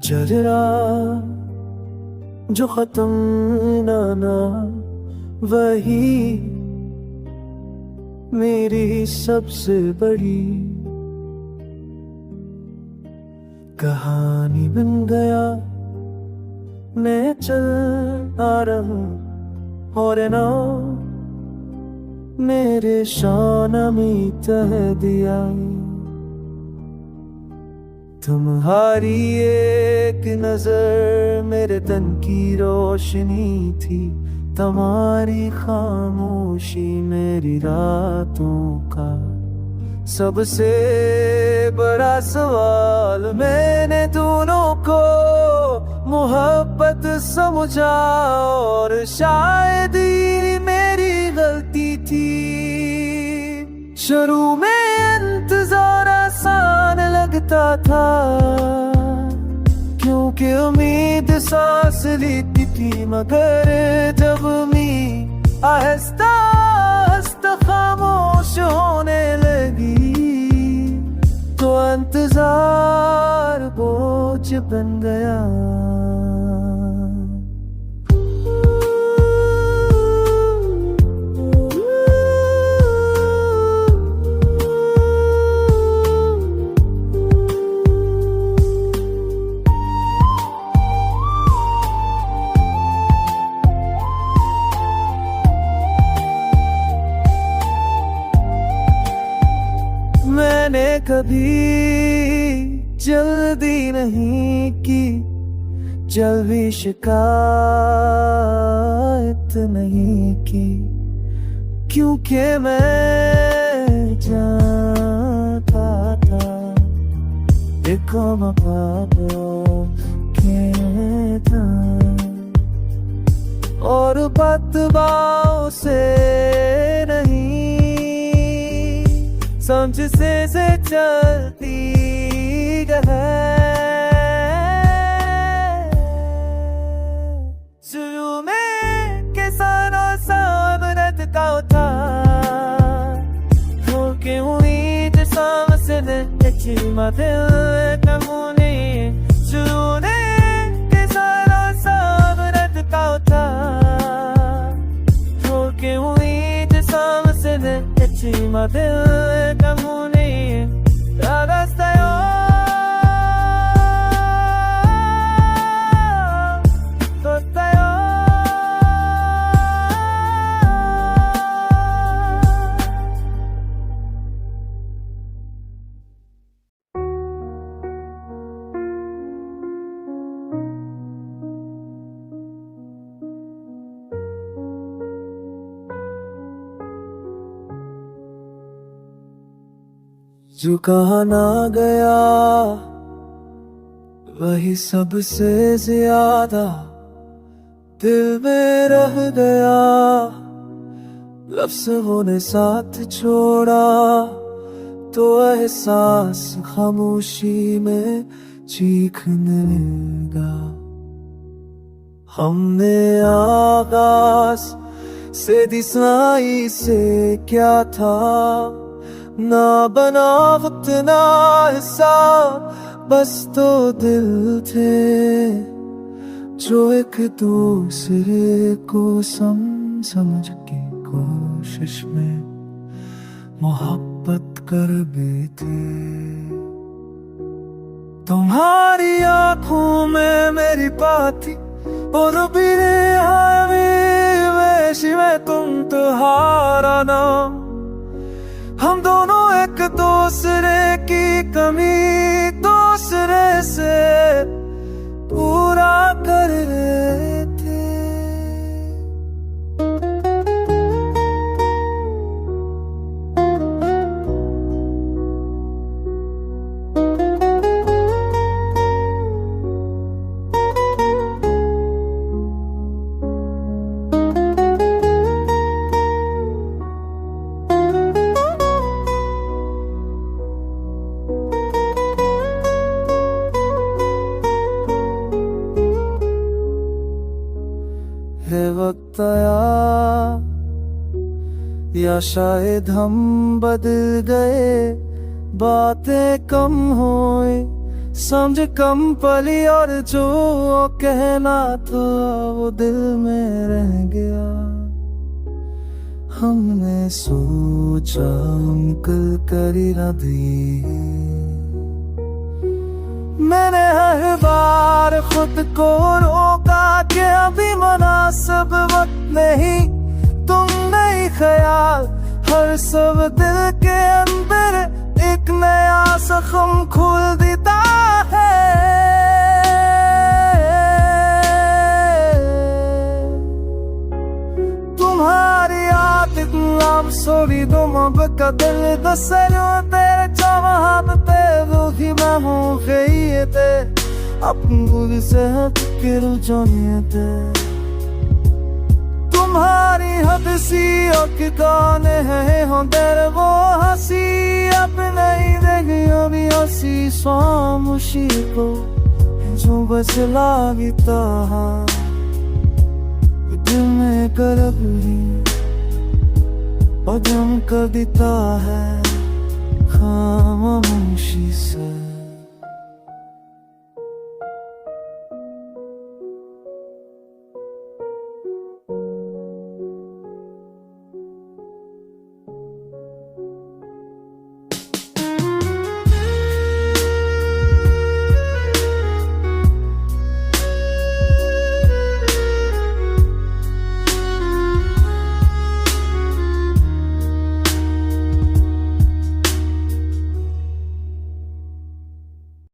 चेहरा जो खत्म ना वही मेरी सबसे बड़ी कहानी बन गया। मैं चल आ रहा और ना मेरे शान में तह दिया। तुम्हारी एक नजर मेरे तन की रोशनी थी, तुम्हारी खामोशी मेरी रातों का सबसे बड़ा सवाल। मैंने दोनों को मोहब्बत समझा और शायद ही मेरी गलती थी। शुरू में इंतजार आसान लगता था क्योंकि उम्मीद सांस लेती थी, मगर जब मैं आहिस्ता आहिस्ता खामोश होने लगी तो इंतजार बोझ बन गया। मैंने कभी जल्दी नहीं की, जल्दी शिकायत नहीं की, क्योंकि मैं जानता था एक के था और बात से नहीं समझ से चलती है। शुरू में किसानो सामरत का था क्योंकि उम्मीद सामसे अच्छी मदद नमूने। शुरू में किसानो सामरत का था क्योंकि उम्मीद सामसे अच्छी मदद नमूने। जो कहा ना गया वही सबसे ज्यादा दिल में रह गया। लफ्ज़ों ने साथ छोड़ा तो एहसास खामोशी में चीखने लगा। हमने आगाज से दिसाई से क्या था, ना बना वक्त ना हिसाब, बस तो दिल थे जो एक दूसरे को समझ के कोशिश में मोहब्बत कर बैठे। तुम्हारी आंखों में मेरी बात थी और बिरे हमें में तुम तो हारा ना। हम दोनों एक दूसरे की कमी दूसरे से पूरा कर रहे थे। है वक्त आया या शायद हम बदल गए, बातें कम होए समझ कम पली और जो कहना था वो दिल में रह गया। हमने सोचा हम कल कर ही ना दिए। मैंने हर बार खुद को रोका कि अभी मुनासिब वक्त नहीं, तुम नहीं ख्याल हर सब दिल के अंदर एक नया जख्म खोल देता है। तुम्हारी आदत नाम सोरी दो मोहब्बत का दिल दसरो तेरे चाहत पे रूही मैं हूँ गई थे अपन बुरी से हट के रुझाने थे। तुम्हारी हद सी अखिदाने हैं हो देर वो हंसी अब नहीं देगी अभी हंसी स्वामुशी को जो बस लागता दिल में करब ही और जम कर देता है खामोशी से।